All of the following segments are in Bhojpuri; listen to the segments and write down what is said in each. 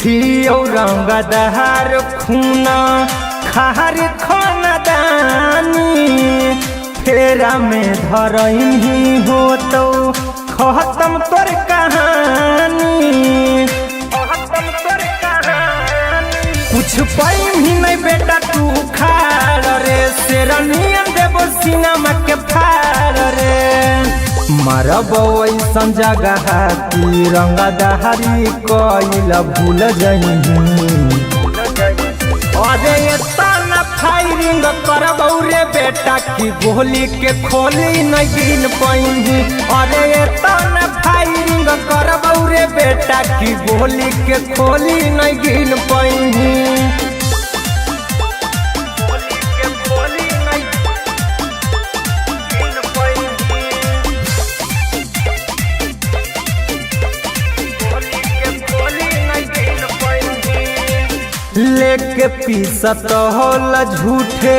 हियो रंगदार खूना खार खानदानी फेरा में धरही हो तो खत्म तोर कहानी कुछ पाई भी नहीं बेटा तू खाड़ रे शेरनियन देवो सिनेमा के फाड़ रे मारब ऐसन जगह की रंगदारी कइल भूल जही अरे इतना फायरिंग करबौ रे बेटा की गोली के खोली नहीं गिन पाई अरे इतना फायरिंग करबौ रे बेटा की गोली के खोली नहीं गिन पाई लेके पीसत होल झूठे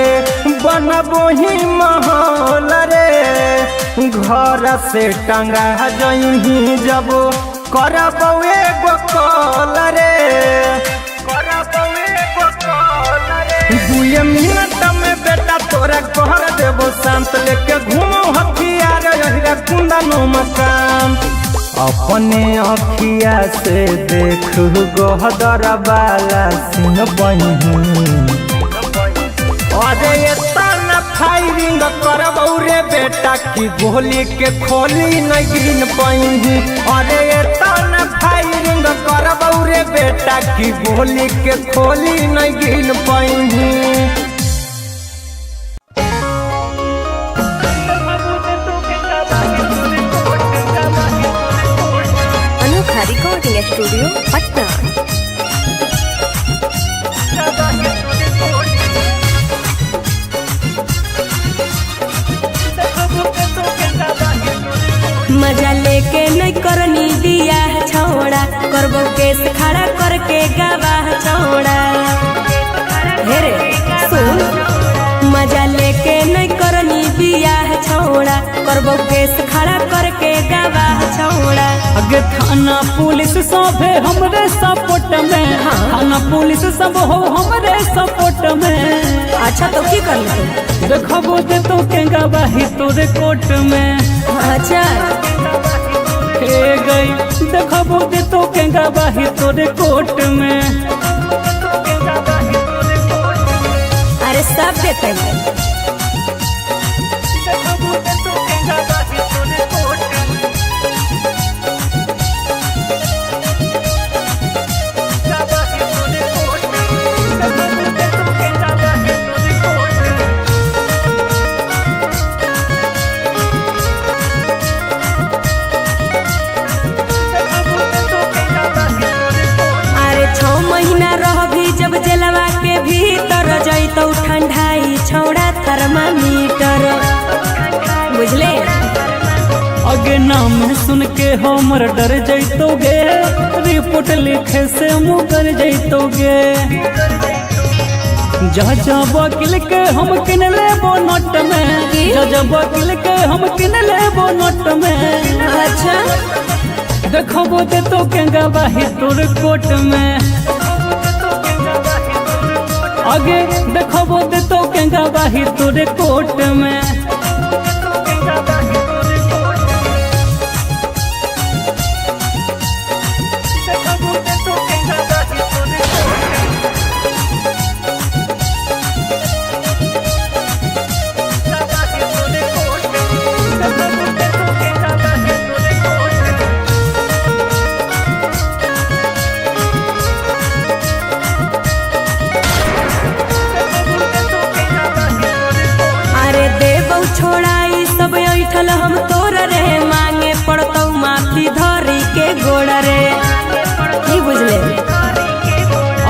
बनबो ही महल रे घर से टंगा जही जब करबो एगो कॉल रे 2 मिनट में बेटा तोरा कहर देबो शांत लेके घूमो हथियार यहिरा कुंदनो मकान अपने अखिया से देख गोहदर वाला सिंह बही अरे इतना फायरिंग करबौ रे बेटा की गोली के खोली नहीं गिन पाई अरे इतना फायरिंग करबौ रे बेटा की गोली के खोली नहीं गिन पाई रिकॉर्डिंग स्टूडियो पटना। मजा लेके नहीं करनी दिया छोड़ा करबो केस खड़ा करके गवाह छोड़ा हेरे सुन मजा लेके नहीं करनी दिया छोड़ा करबो केस खड़ा करके गवाह छोड़ा अगे थाना पुलिस सब है हमरे सपोर्ट में थाना पुलिस सब हो हमरे सपोर्ट में अच्छा तो की कर देखबो दे तो के गवाही तोरे कोर्ट में अच्छा हे गई देखबो दे तो के गवाही तोरे कोर्ट में अरे सब देते हैं जलवा के भीतर जैतो ठंडाई छौड़ा थर्मामीटर बुझले अगे नाम सुन के हमर डर जैतोगे रिपोर्ट लिखे से मुकर जैतोगे जा वकील के हम किन लेबो नोट में जा वकील के हम किन लेबो नोट में अच्छा देखबो दे तो के गवाही तोर कोर्ट में आगे देखबो दे तो के गवाही तोरे कोर्ट में छोड़ाई सब ऐठल हम तोर रे मांगे पड़तौ माफी धरी के गोड़ रे की बुझले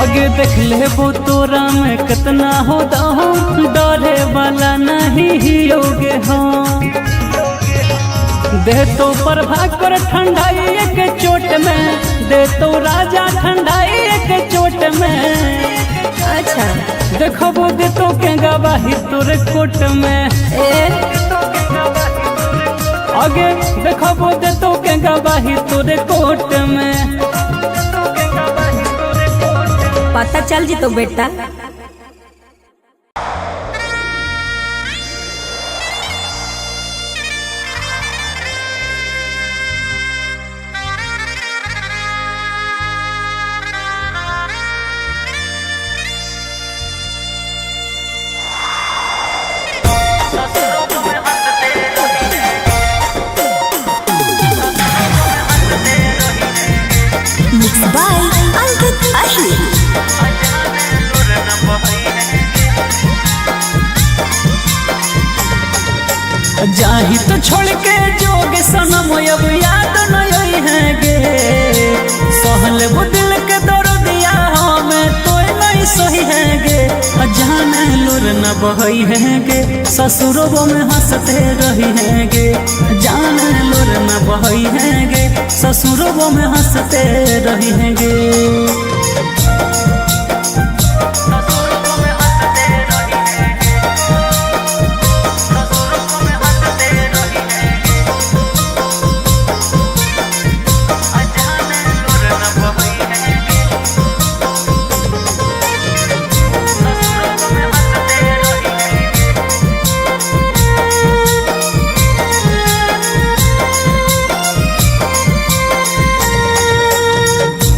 आगे देख लेबो तोरा में कितना हो दहो डरे वाला नहीं हियोगे हाँ दे तो प्रभाकर ठंडाई एक चोट में दे तो राजा ठंडाई एक चोट में अच्छा देखबो दे तो के गवाही तोरे कोर्ट में आगे देखबो दे तो के गवाही तोरे कोर्ट में पता चल जी तो बेटा। Mixed by Ankit Ahir. जाही तो छोड़ के जोग सनम अब याद नहीं है गे, सहल वो दिल के दर्दिया हमें तो नहीं सही है गे। जाने लुर न बही है गे, ससुरों में हंसते रही है गे। जाने लुर न बही है गे, ससुरों में हंसते रही है गे।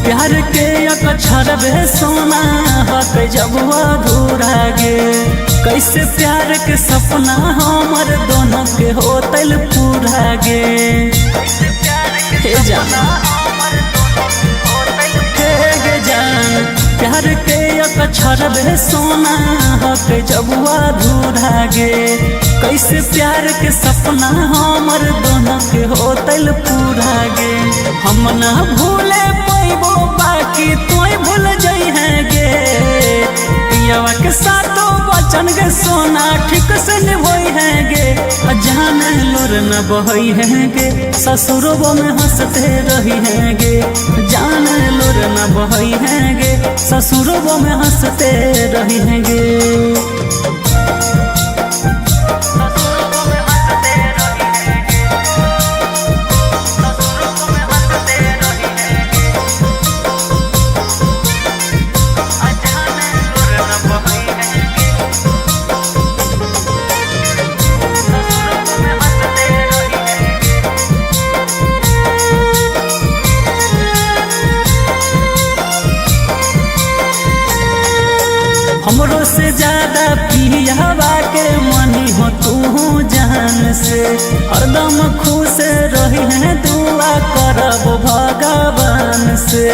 प्यार के अक्षर बे सोना हक जब अधूरा गे, कैसे प्यार के सपना हमर दोनों के होतल पूरा गे। हे जान हे गे जान, प्यार के अक्षर बे सोना हक जब अधूरा गे, कैसे प्यार के सपना हमर दोनों के होतल पूरा गे। हम ना भूले पैबो बाकी तोय भूल जाई है गे, पियावा के साथो बचन गे सोना ठीक से निभोई है गे। जान लुर न बही है गे, ससुरों में हंसते रही है गे। जान लुर न बही है गे, ससुरों में हंसते रही है गे। हमरो से ज्यादा पियावा के मनी हो तू जान से, हरदम खुश रही है दुआ करब भगवान से।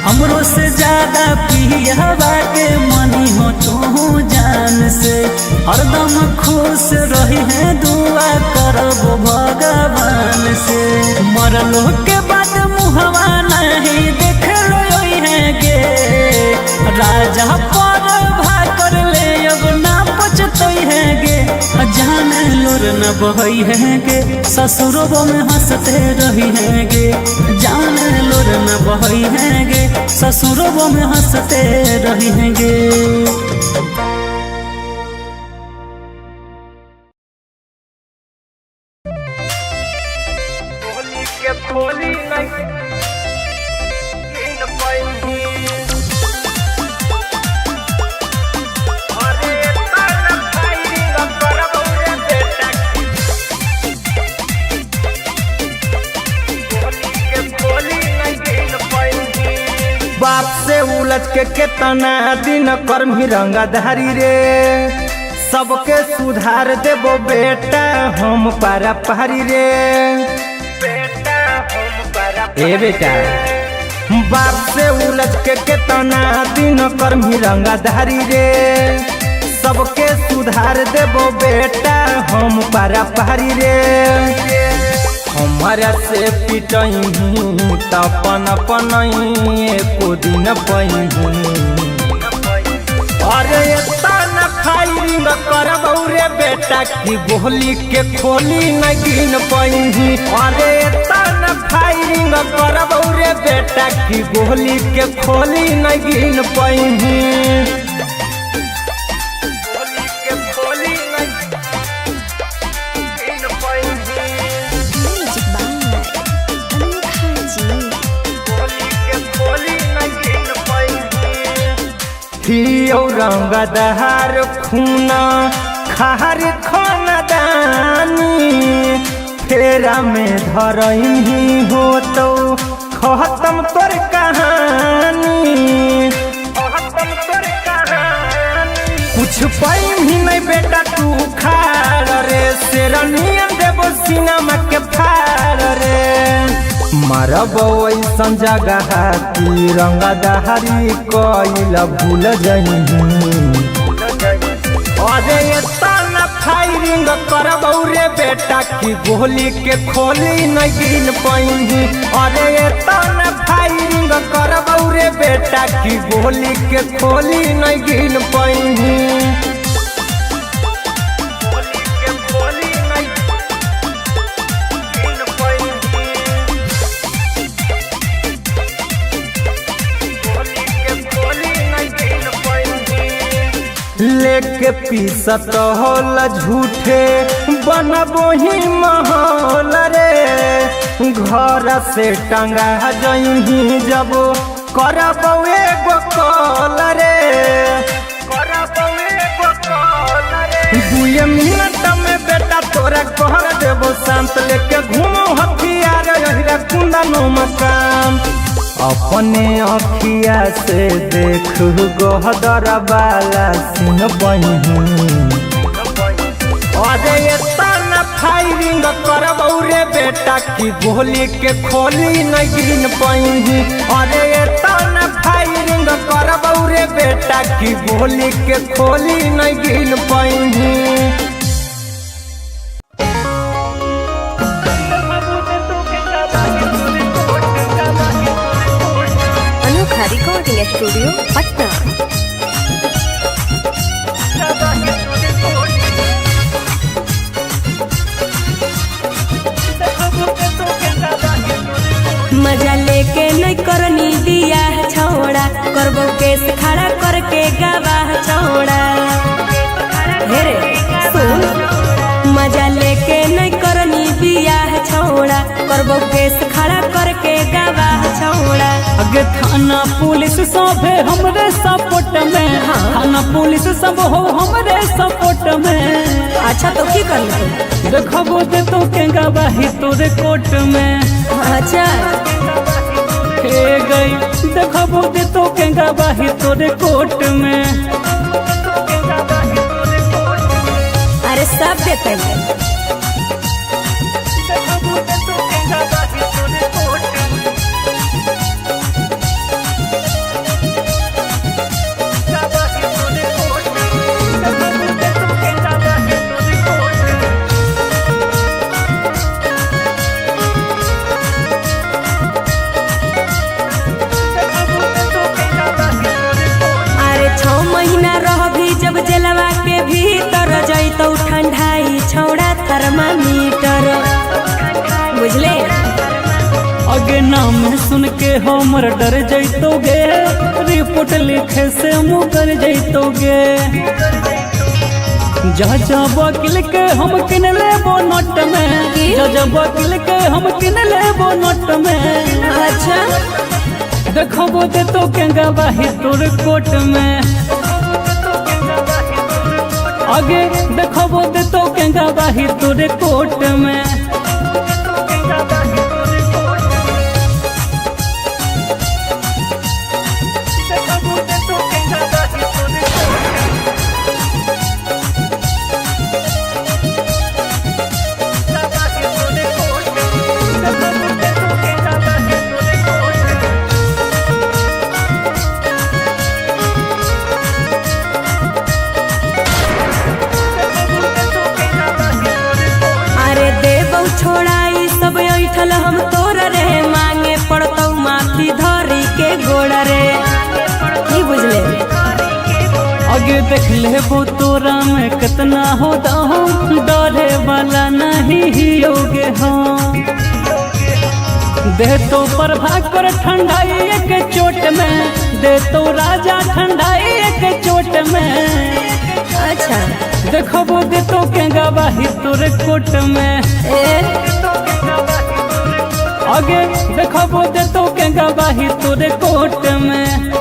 हमरो से ज्यादा पियावा के मनी हो तू जान से, हरदम खुश रही है दुआ करब भगवान से। मरलो के बाद मुहवा नहीं देख रोई है गे, राजा पर भाकर ले अब ना पछतोई है गे। जान लुर न बही है गे, ससुरों में हंसते रही है गे। जान लुर न बही है गे, ससुरों में हंसते रही है गे। बाप से उलझ के केतना दिन कर्मी रंगधारी रे, सबके सुधार देबो बेटा हम पारा पहाड़ी रे। ए बेटा बाप से उलझ के केतना दिन कर्मी रंगधारी रे, सबके सुधार देबो बेटा हम पारा पहाड़ी रे। हमारा से पिटही तपन पनही एको दिन पही, अरे तना फायरिंग करबौ रे बेटा की गोली के खोली न गिन पही। अरे तना फायरिंग करबौ रे बेटा की गोली के खोली न गिन पही। हियो रंगदार खूना खार खानदानी फेरा में धरही हो तो खत्म तोर कहानी कुछ पाई भी नहीं बेटा तू खाड़ रे शेरनियन देवो सिनेमा के फाड़ रे मारब ऐसन जगह की रंगदारी कोइल भूल जही अरे इतना फायरिंग करब रे बेटा की गोली के खोली नहीं गिन पाई अरे इतना फायरिंग करब रे बेटा की गोली के खोली नहीं गिन पाई लेके पीसत होल झूठे बनबो ही महल रे घर से टंगा जही जब करब एगो कॉल रे 2 मिनट में बेटा तोरा कहर देबो शांत लेके घूमो हथियार यही कुंदनो मकान अपने अखिया से देख गोहदर वाला सिंह बही अरे इतना फायरिंग करब रे बेटा की गोली के खोली नहीं गिन पाई अरे इतना फायरिंग करब रे बेटा की गोली के खोली नहीं गिन पाई रिकॉर्डिंग स्टूडियो पटना। मजा लेके नहीं करनी दिया छोड़ा करबो केस खड़ा करके गवाह छोड़ा हेरे सुन मजा लेके नहीं करनी दिया छोड़ा करबो केस खड़ा करके गवाह छोड़ा अगे थाना पुलिस सब है हमरे सपोर्ट में थाना पुलिस सब हो हमरे सपोर्ट में अच्छा तो की कर देखबो दे तो के गवाही तोरे कोर्ट में अच्छा हे गई देखबो दे तो के गवाही तोरे कोर्ट में अरे सब देते हैं जब जलवा के भीतर जैतो ठंडाई छौड़ा थर्मामीटर बुझले अगे नाम सुन के हमर डर जैतोगे रिपोर्ट लिखे से मुकर जैतोगे जज वकील के हम किन लेबो नोट में जज वकील के हम किन लेबो नोट में अच्छा देखबो दे तो के गवाही तोर कोर्ट में आगे देखबो दे तो के गवाही तोरे कोर्ट में छोड़ाई सब ऐठल हम तोर रे मांगे पड़तौ माथी धरी के गोड़ रे की बुझले आगे देख लेबो तोरा में कितना हो दहो डरे वाला नहीं हियोगे हाँ दे तो प्रभाकर ठंडाई एक चोट में दे तो राजा ठंडाई एक चोट में अच्छा देखबो दे तो के गवाही तोरे कोर्ट में आगे देखबो दे तो के गवाही तोरे कोर्ट में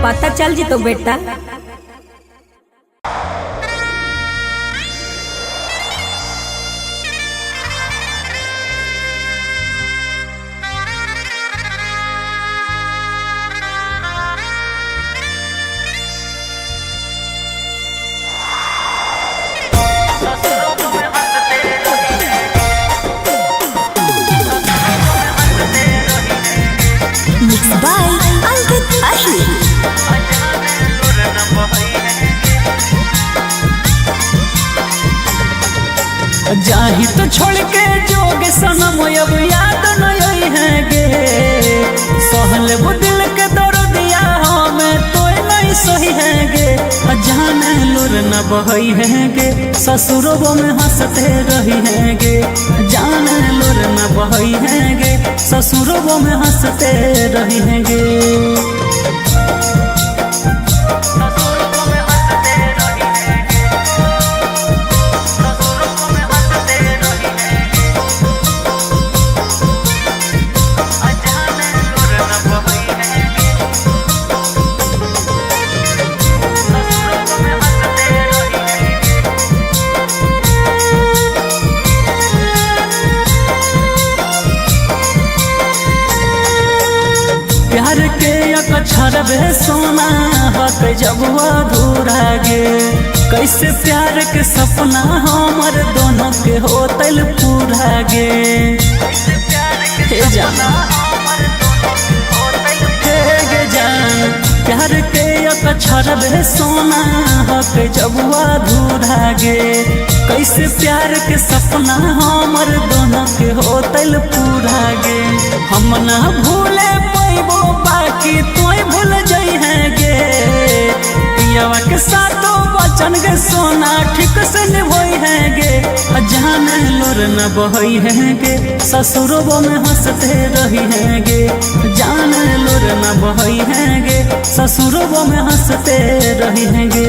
पता चल जी तो बेटा। Mixed by Ankit Ahir. जाही तो छोड़ के जोग सनम अब याद नहीं है गे, सहल वो दिल के दर्दिया हमें तो नहीं सही है गे। जाने लुर न बही है गे, ससुरों में हंसते रही है गे। जाने लुर न बही है गे, ससुरों में हंसते रही है गे। प्यार के अक्षर बे सोना हक जब अधूरा गे, कैसे प्यार के सपना हमर दोनों के होतल पूरा गे। हे जान हे गे जान, प्यार के अक्षर बे सोना हक जब अधूरा गे, कैसे प्यार के सपना हमर दोनों के होतल पूरा गे। हम ना भूले पैबो बाकी तोय भूल जाई है गे, पियावा के साथो बचन गे सोना ठीक से निभोई है गे। जाने लोर न बहई है गे, ससुरों में हंसते रही है गे। जाने लोर न बहई है गे, ससुरों में हंसते रही है गे।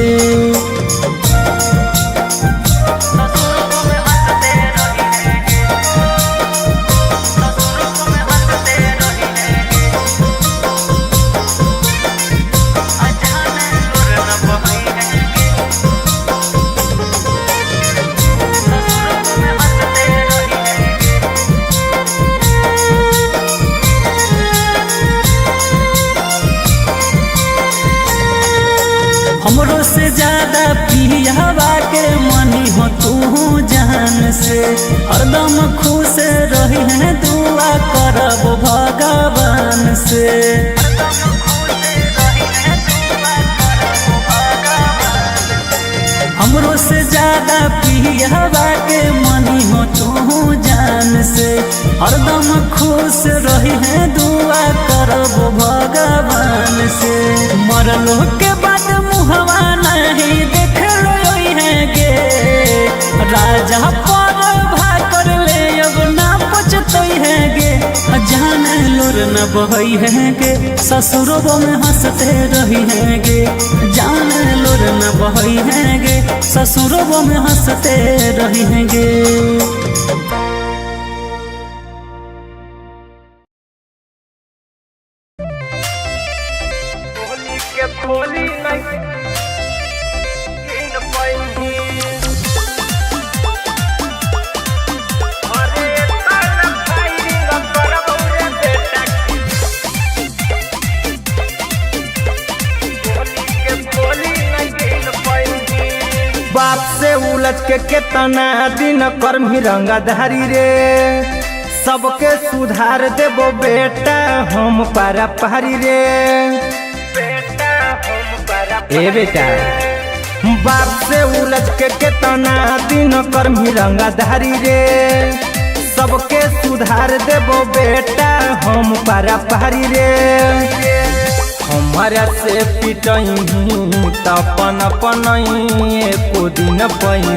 हमरो से ज्यादा पियावा के मनी हो तू जान से, हरदम खुश रही है दुआ करब भगवान से। हमरो से ज्यादा पियावा के मनी हो तू जान से, हरदम खुश रही है दुआ करब भगवान से। मरलो के बाद मुहवा नहीं देख रोई है गे, राजा पर भाकर ले अब ना पछतई है गे। जाने लोर न बहई है गे, ससुरों में हंसते रही है गे। जाने लोर न बहई है गे, ससुरों में हंसते रही है गे। खोली नहीं इन पैनी, अरे ताना फायरिंग करबौ रे बेटा की, खोली नहीं इन पैनी। बाप से उलझ के केतना दिन कर्मी रंगधारी रे, सबके सुधार देबो बेटा हम पारा पारी रे। ए बेटा बाप से उलझ के केतना दिन कर्मी रंगधारी रे, सबके सुधार देबो बेटा हम पारा पारी रे। हमारा से पिटही तपन पनही एको दिन पही,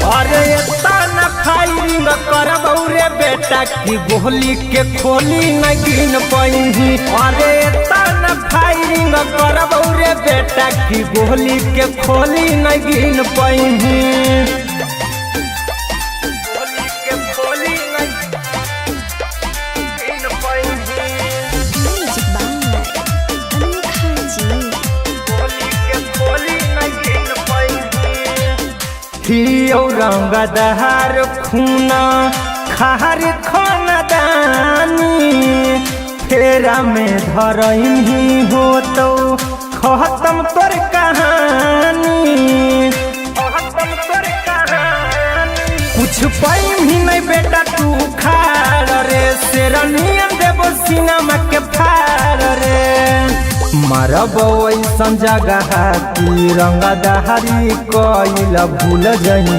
अरे ताना फायरिंग करबौ रे बेटा की गोली के खोली न गिन पही। अरे ताना फायरिंग करबौ रे बेटा की गोली के खोली न गिन पही। Music by हियो रंगदार खूना खार खानदानी फेरा में धरही हो तो खत्म तोर कहानी कुछ पाई भी नहीं बेटा तू खाड़ रे शेरनियन देवो सिनेमा के फाड़ रे मारब ऐसन जगह की रंगदारी कइल भूल जही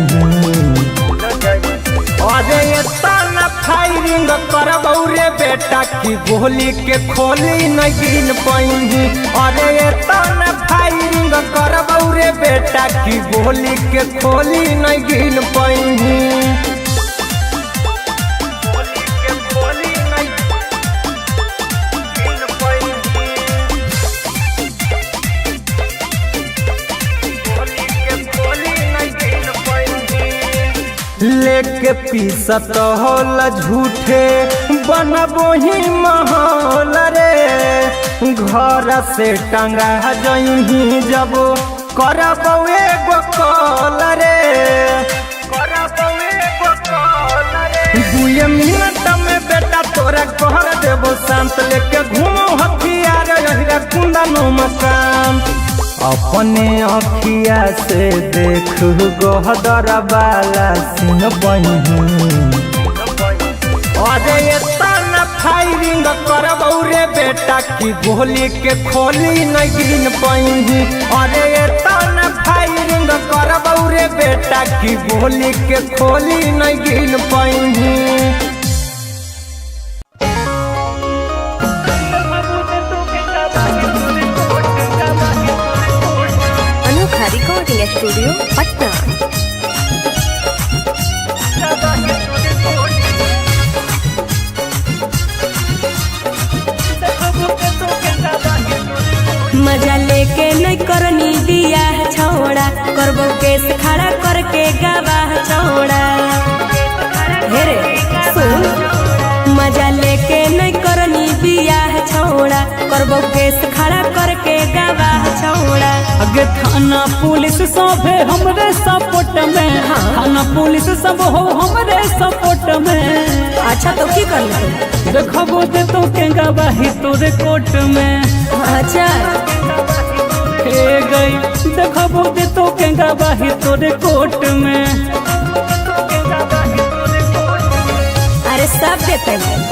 अरे तना फायरिंग करबौ रे बेटा की गोली के खोली नहीं गिन पाई अरे तना फायरिंग करबौ रे बेटा की गोली के खोली नहीं गिन पाई लेके पीसत होल झूठे बनबो ही महल रे घर से टंगा जही जब करबो एगो कॉल रे 2 मिनट में बेटा तोरा कहर देबो शांत लेके घूमो हथियार यही कुंदनो मकान अपने अखिया से देख गोहदर वाला सिन बही अरे तना फायरिंग करबौ रे बेटा की गोली के खोली नहीं गिन पाई अरे तना फायरिंग करबौ रे बेटा की गोली के खोली नहीं गिन पाई रिकॉर्डिंग स्टूडियो पटना। मजा लेके नहीं करनी दिया छौड़ा करबो केस खड़ा करके गवाह छौड़ा हेरे सुन मजा लेके नहीं करनी दिया छौड़ा करबो केस खड़ा करके गवाह छौड़ा अगे थाना पुलिस सब है हमरे सपोर्ट में थाना पुलिस सब हो हमरे सपोर्ट में अच्छा तो की कर देखबो दे तो के गवाही तोरे कोर्ट में अच्छा हे गई देखबो दे तो के गवाही तोरे कोर्ट में अरे सब देते हैं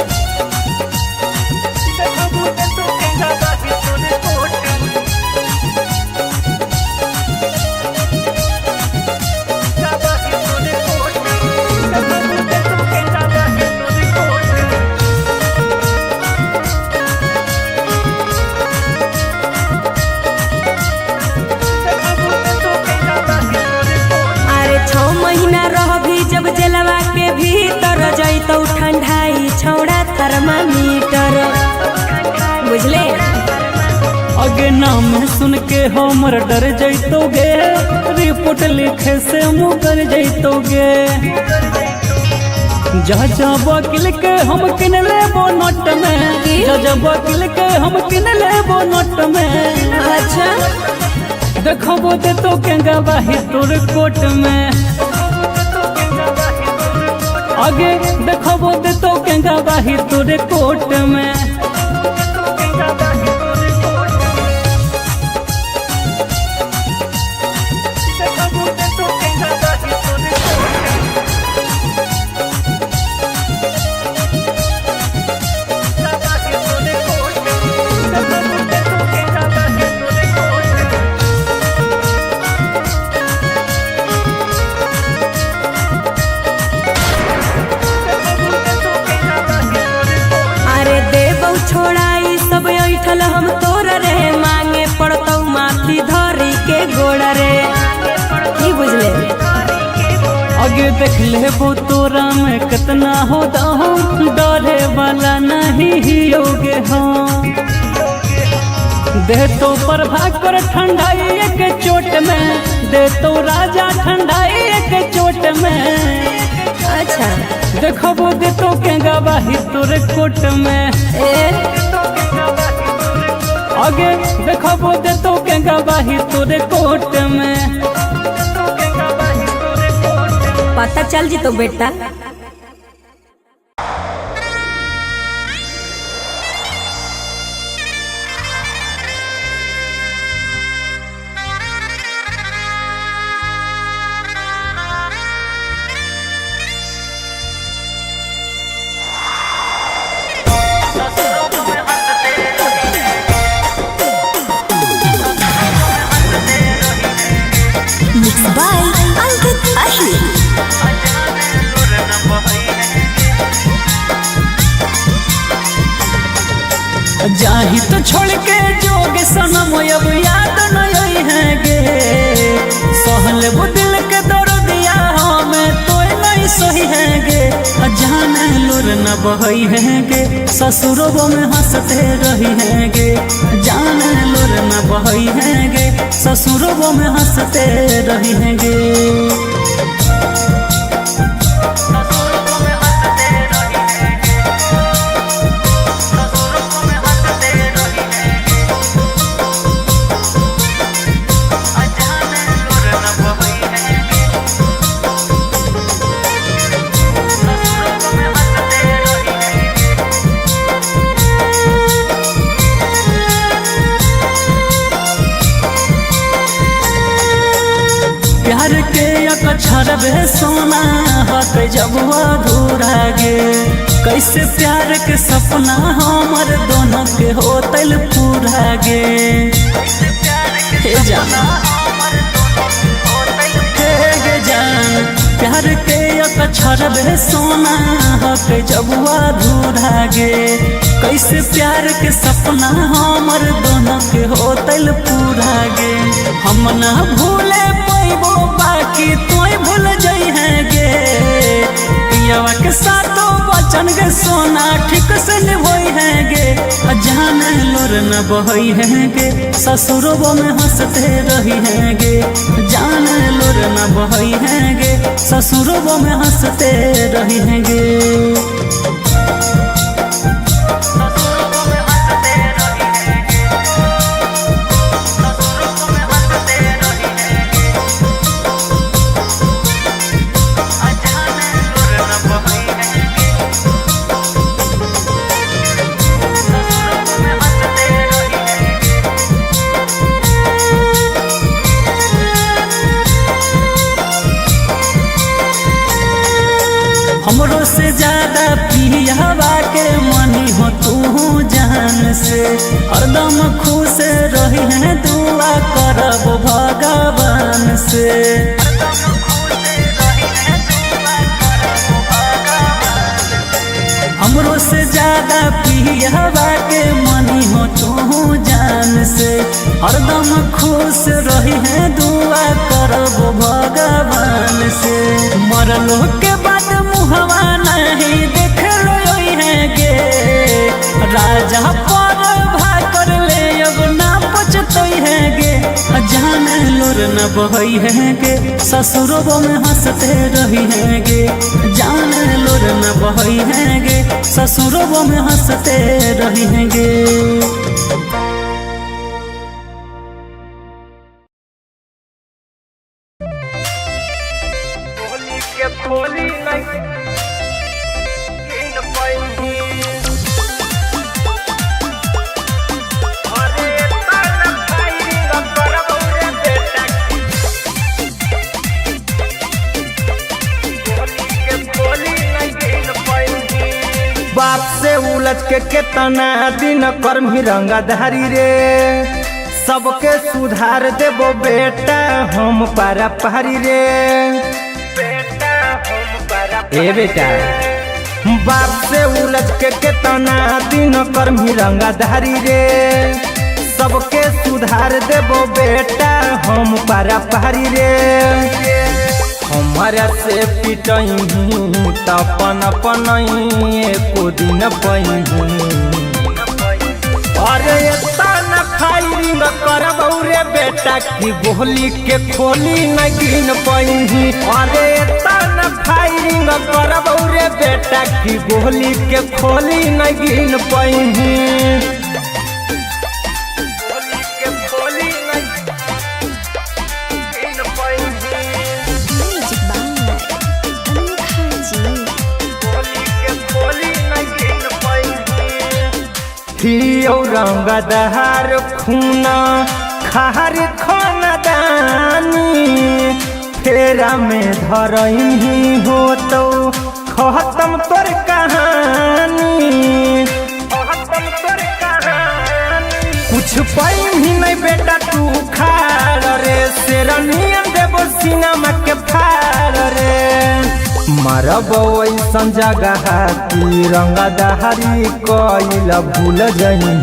जब जलवा के भीतर जैतौ ठंडाई छौड़ा थर्मामीटर बुझले अगे नाम सुन के हमर डर जैतोगे रिपोर्ट लिखे से मुकर जैतोगे जा वकील के हम किन लेबो नोट में जा वकील के हम किन लेबो नोट में अच्छा देखबो दे तो के गवाही तोर कोर्ट में आगे देखबो दे तो के गवाही तोरे कोर्ट में छोड़ाई सब ऐठल हम तोर रे मांगे पड़तौ माथी धरी के गोड़ रे की बुझले आगे देख लेबो तोरा में कितना हो दहो डरे वाला नहीं हियोगे हम दे तो प्रभाकर ठंडाई एक चोट में दे तो राजा ठंडाई एक चोट में अच्छा देखबो दे तो के गवाही तोरे कोर्ट में आगे देखबो दे तो के गवाही तोरे कोर्ट में पता चल जी तो बेटा। Mixed by Ankit Ahir. जाही तो छोड़ के जोग सनम अब याद नहीं है गे, सहले वो दिल के दर्दिया हमें तो नहीं सही है गे। जाने लुर न बही है गे, ससुरों में हंसते रही है गे। जाने लुर न बही है गे, ससुरों में हंसते रही है गे। प्यार के अक्षर बे सोना हक जब अधूरा गे, कैसे प्यार के सपना हमर दोनों के होतल पूरा गे। हे जान हे गे जान, प्यार के अक्षर बे सोना हक जब अधूरा गे, कैसे प्यार के सपना हमर दोनों के होतल पूरा गे। हम ना भूले पैबो बाकी तोय भूल जाई है गे, पियावा के साथों बचन गे सोना ठीक से निभाई है गे। जान लोर न बही है गे, ससुरों में हंसते रही है गे। जान लोर न बही है गे, ससुरों में हंसते रही है गे। हमरो से ज्यादा पियावा के मनी हो तू जान से, हरदम खुश रही है दुआ करब भगवान से। हमरो से ज्यादा पियावा के मनी हो तू जान से, हरदम खुश रही है दुआ करब भगवान से। मरलो के बाद मुहवा नहीं देख लो है गे, राजा पर भाकर ले अब ना पछतोई है गे। जान लोर न बही है गे, ससुरों में हंसते रही है गे। जान लोर न बही है गे, ससुरों में हंसते रही है गे। बाप से उलझ के केतना दिन कर्मी रंगधारी रे, सबके सुधार देबो बेटा हम पारा पहाड़ी रे। ए बेटा बाप से उलझ के केतना दिन कर्मी रंगधारी रे, सबके सुधार देबो बेटा हम पारा पहाड़ी रे। हमारा से पिटही तपन पनई एको दिन पही, अरे तना फायरिंग करबौ रे बेटा की गोली के खोली न गिन पही। अरे तना फायरिंग करबौ रे बेटा की गोली के खोली न गिन पही। हियो रंगदार खूना खार खानदानी फेरा में धरही हो तो खत्म तोर कहानी कुछ पाई भी नहीं बेटा तू खाड़ रे शेरनियन देवो सिनेमा के फाड़ रे मारब ऐसन जगह रंगदारी कइल भूल जही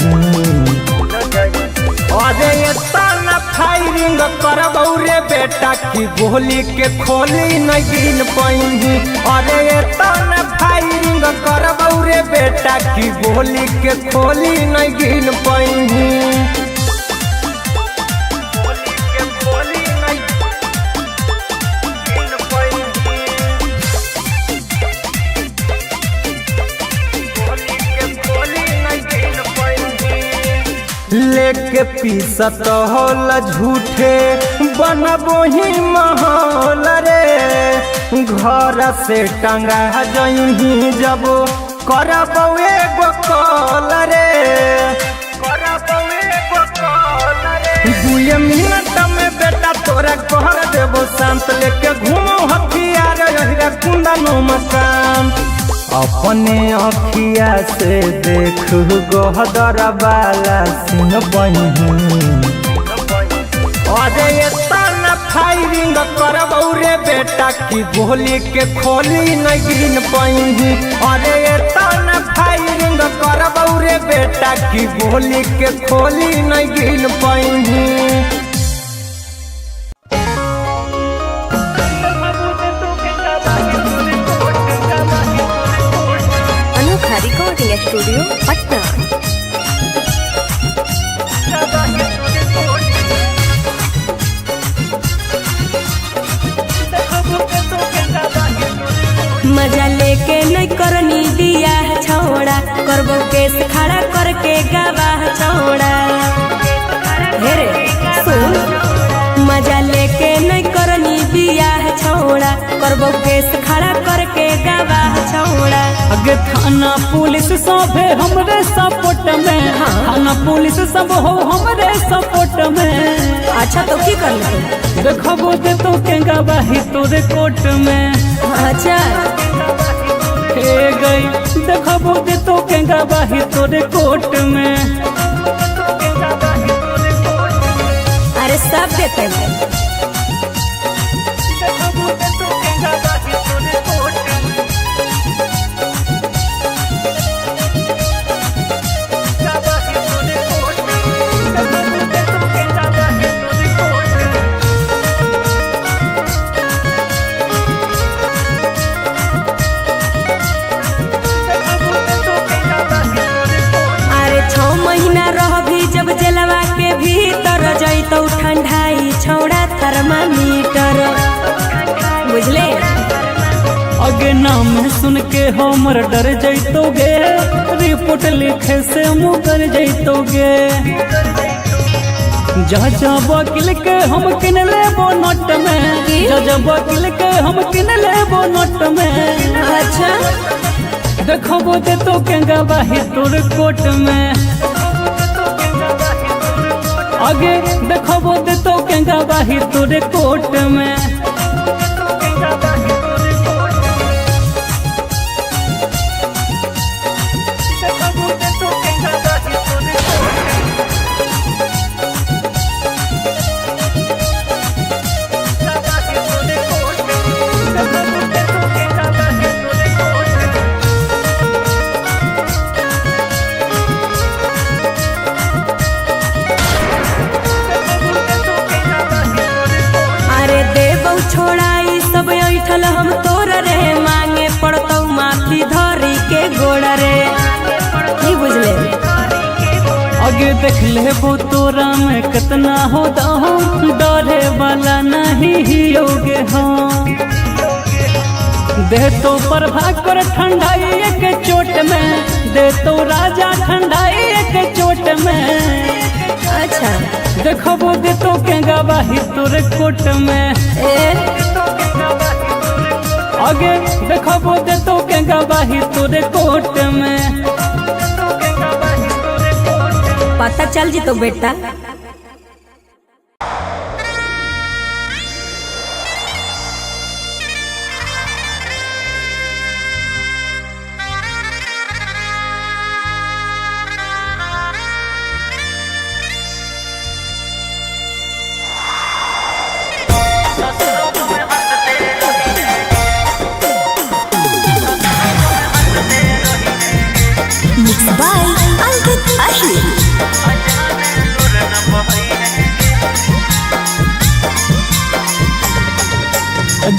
अरे इतना फायरिंग करब रे बेटा की गोली के खोली नहीं गिन पाई अरे इतना फायरिंग करब रे बेटा की गोली के खोली नहीं गिन पाई लेके पीसत होल झूठे बनबो ही महल रे घर से टंगा जही जब करब एगो कॉल रे 2 मिनट में बेटा तोरा कहर देबो शांत लेके घूमो हथियार यही कुंदनो मकान अपने अखिया से देख गोहदर वाला सिंह बही अरे इतना फायरिंग करब रे बेटा की गोली के खोली नहीं गिन पाई अरे इतना फायरिंग करब रे बेटा की गोली के खोली नहीं गिन पाई रिकॉर्डिंग स्टूडियो पटना। मजा लेके नहीं करनी दिया छोड़ा करबो केस खड़ा करके गवाह छोड़ा हेरे सुन मजा लेके नहीं करनी दिया छोड़ा करबो केस खड़ा करके गवाह छोड़ा अगे थाना पुलिस सब है हमरे सपोर्ट में थाना पुलिस सब हो हमरे सपोर्ट में अच्छा तो की कर ले देखबो दे तो के गवाही तोरे कोर्ट में अच्छा हे गई देखबो दे तो के गवाही तोरे कोर्ट में अरे सब देते हैं जब जलवा के भीतर जैतो ठंडाई छौड़ा थर्मामीटर बुझले अगे नाम सुन के हमर डर जैतोगे रिपोर्ट लिखे से मुकर जैतोगे जज वकील के हम किन लेबो नोट में जज वकील के हम किन लेबो नोट में अच्छा देखबो दे तो के गवाही तोर कोर्ट में आगे देखबो दे तो के गवाही तोरे कोर्ट में छोड़ाई सब ऐठल हम तोर रे मांगे पड़तौ माफी धरी के गोड़ रे की बुझले आगे देख लेबो तोरा में कितना हो दहो डरे वाला नहीं हियोगे हम दे तो प्रभाकर ठंडाई एक चोट में दे तो राजा ठंडाई एक चोट में अच्छा देखबो दे तो के गवाही तोरे कोर्ट में आगे देखबो दे तो के गवाही तोरे कोर्ट में पता चल जी तो बेटा। Mixed by Ankit Ahir.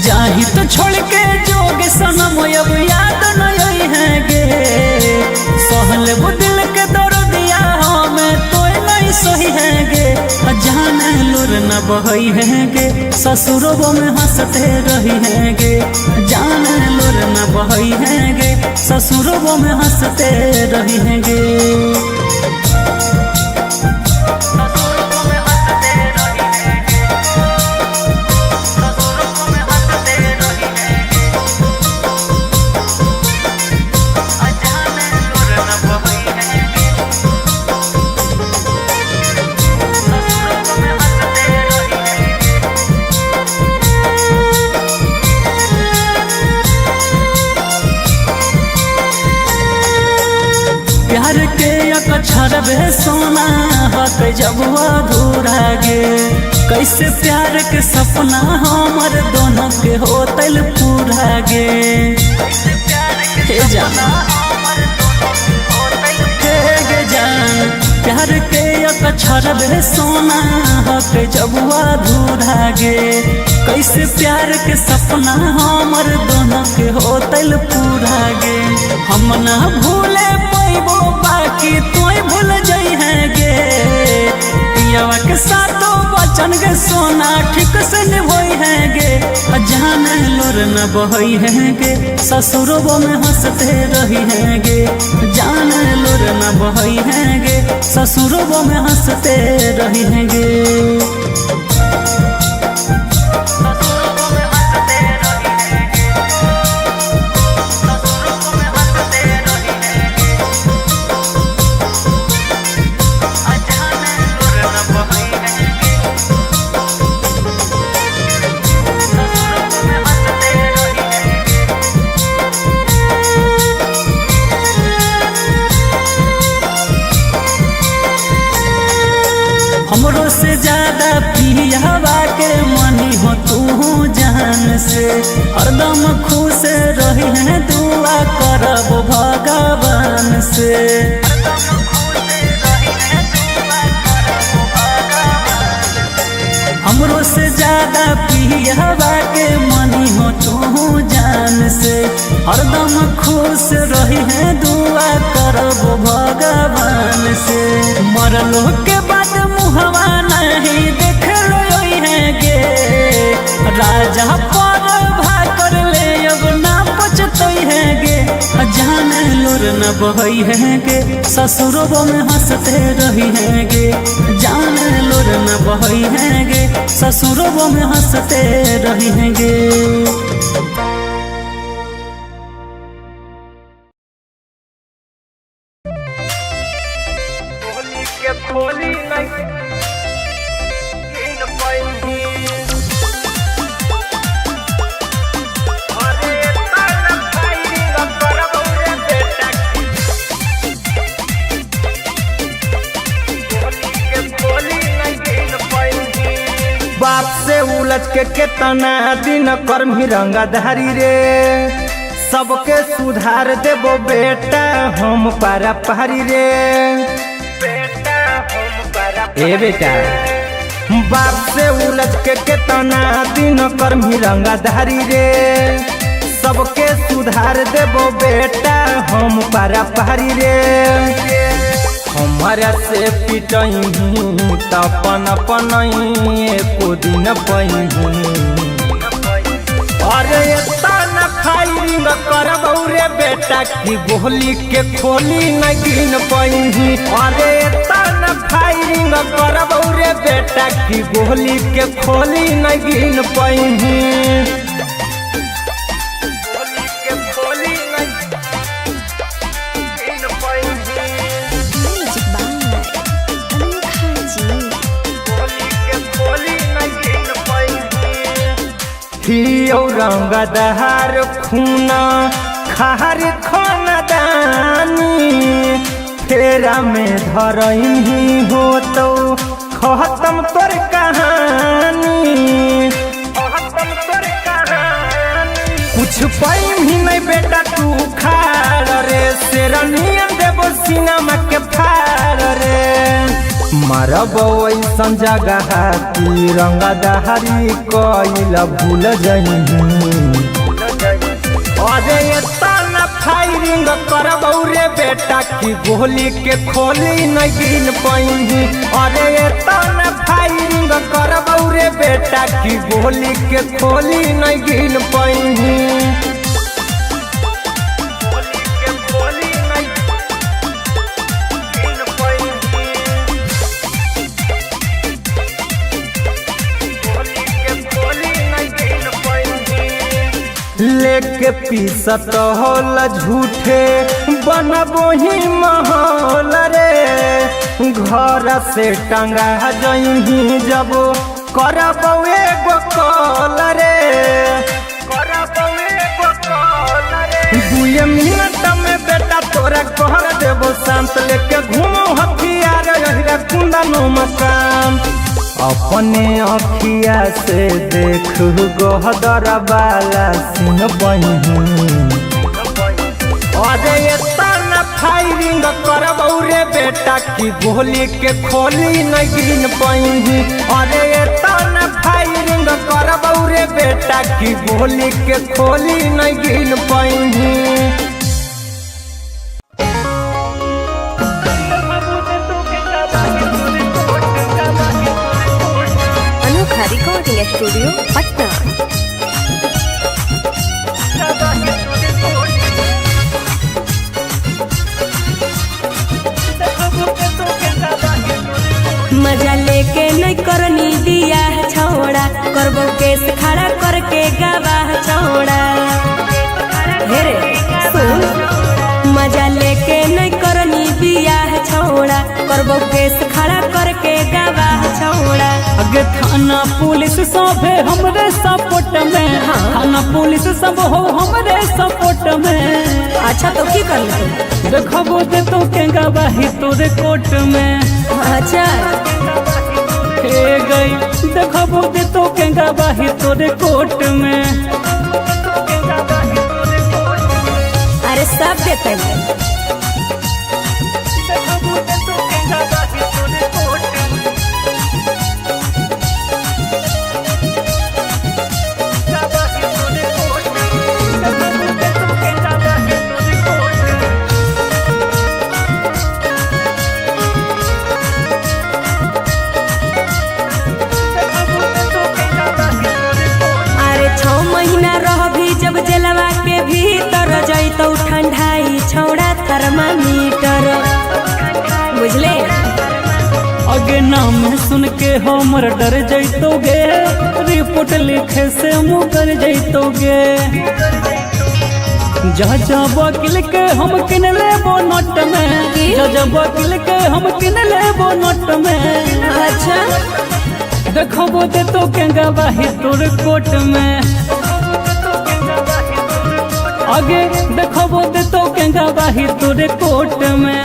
जाही तो छोड़ के जोग सनम अब याद नहीं है गे, सहल वो दिल के दर्दिया हमें तो नहीं सही है गे। जाने लुर न बहई है गे, ससुरों में हंसते रही है गे। जाने लुर न बहई है गे, ससुरों में हंसते रही है गे। प्यार के अक्षर बे सोना हक जब अधूरा गे, कैसे प्यार के सपना हमर दोनों के होतल पूरा गे। हे जान हे जान, प्यार के अक्षर बे सोना हक जब अधूरा गे, कैसे प्यार के सपना हमर दोनों के होतल पूरा गे। हम ना भूले पैबो बाकी तोय भूल जाई है गे, पियावा के साथो बचन गे सोना ठीक से निभोई है गे। जाने लोर न बहई है गे, ससुरों में हंसते रही है गे। जाने लोर न बहई है गे, ससुरों में हंसते रही है गे। हमरो से ज्यादा पियावा के मनी हो तू जान से, हरदम खुश रही है दुआ करब भगवान से। हमरो से ज्यादा पियावा के मनी हो तू जान से, हरदम खुश रही है दुआ करब भगवान से। मरलो के बाद मुहवा नहीं देख लो है गे, राजा पर भाकर ले अब ना पचतई है गे। जाने लोर न बहई है गे, ससुरों में हंसते रही है गे। जाने लोर न बहई है गे, ससुरों में हंसते रही है गे। खोली नहीं बाप से उलझ के केतना दिन कर्मी रंगधारी रे, सबके सुधार देबो बेटा हम पारा पहाड़ी रे। ए बेटा बाप से उलझ के केतना दिन कर्मी रंगधारी रे, सबके सुधार देबो बेटा हम पारा पहाड़ी रे। हमारा से पिटही तपन पनही एको दिन पही, अरे तना फायरिंग करबौ रे बेटा की गोली के खोली न गिन पही। अरे तना फायरिंग करबौ रे बेटा की गोली के खोली न गिन पही। हियो रंगदार खूना खार खानदानी फेरा में धरही हो तो खत्म तोर कहानी कुछ पाइम ही नहीं बेटा तू खाड़ रे शेरनियन देवो सिनेमा के फाड़ रे मारब ऐसन जगह की रंगदारी कइल भूल जही अरे एतना फायरिंग करबौ रे बेटा की गोली के खोली नहीं गिन पाई अरे एतना फायरिंग करबौ रे बेटा की गोली के खोली नहीं गिन पाई लेके पीसत होल झूठे बनबो ही माहौल रे घर से टंगा जही जब करबो एगो कॉल रे 2 मिनट में बेटा तोरा कहर देबो शांत लेके घूमो हथियार रहिरा कुंदनो मकान अपने अखिया से देख गोहदर वाला सिन बही अरे एतना फायरिंग करबौ रे बेटा की गोली के खोली नहीं गिन पाई अरे एतना फायरिंग करबौ रे बेटा की गोली के खोली नहीं गिन पाई रिकॉर्डिंग स्टूडियो पटना। मजा लेके नहीं करनी दिया छौड़ा करबो केस खड़ा करके गवाह छौड़ा हेरे सुन मजा लेके नहीं करनी दिया छौड़ा करबो केस खड़ा करके गवाह छौड़ा अगे थाना पुलिस सब है हमरे सपोर्ट में थाना पुलिस सब हो हमरे सपोर्ट में अच्छा तो की कर ले देखबो दे तो के गवाही तोरे कोर्ट में अच्छा हे गई देखबो दे तो के गवाही तोरे कोर्ट में अरे सब देते हैं जब जलवा के भीतर जैतौ ठंडाई छौड़ा थर्मामीटर बुझले अगे नाम सुन के हमर डर जैतोगे रिपोर्ट लिखे से मुकर जैतोगे जा वकील के हम किन लेबो नोट में जा वकील के हम किन लेबो नोट में अच्छा देखबो दे तो के गवाही तोर कोर्ट में आगे देखबो दे तो के गवाही तोरे कोर्ट में